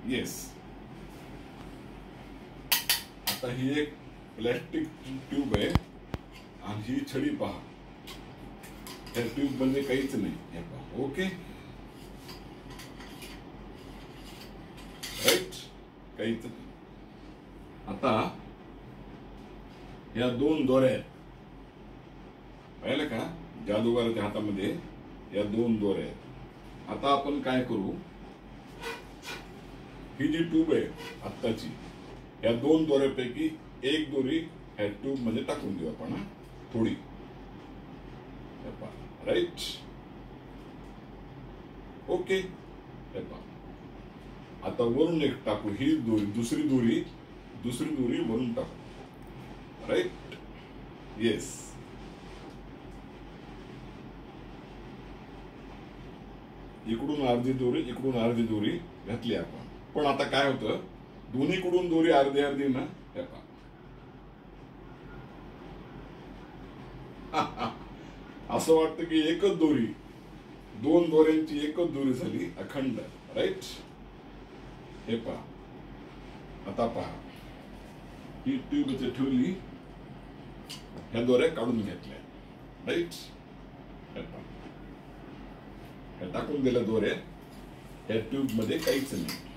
Yes. आता ही एक plastic tube आहे आणि ही छडी पहा. त्या ट्यूब मध्ये काहीच नाही हे पहा. ओके, राईट, काहीच नाही. आता या दोन दोऱ्या आहेत, पाहिलं का जादूगाराच्या हातामध्ये या दोन दोऱ्या आहेत. आता आपण काय करू, ही जी ट्यूब आहे आत्ताची, या दोन दोऱ्यापैकी एक दोरी ह्या ट्यूब मध्ये टाकून देऊ आपण. थोडी, राईट, ओके. आता वरून एक टाकू, ही दोरी, दुसरी दोरी वरून टाकू. Right, yes. इकडून अर्धी दोरी, इकडून अर्धी दोरी घातली आपण. पण आता काय होतं, दोन्हीकडून दोरी अर्धी अर्धी ना, हे पहा. असं वाटतं की एकच दोरी, दोन दोऱ्यांची एकच दोरी झाली अखंड. राईट, हे पहा. आता पहा, ही ट्यूब इथे ठेवली, ह्या दोऱ्या काढून घेतल्या. राईट, हे पहा, टाकून दिल्या दोऱ्या. ह्या ट्यूब मध्ये काहीच नाही.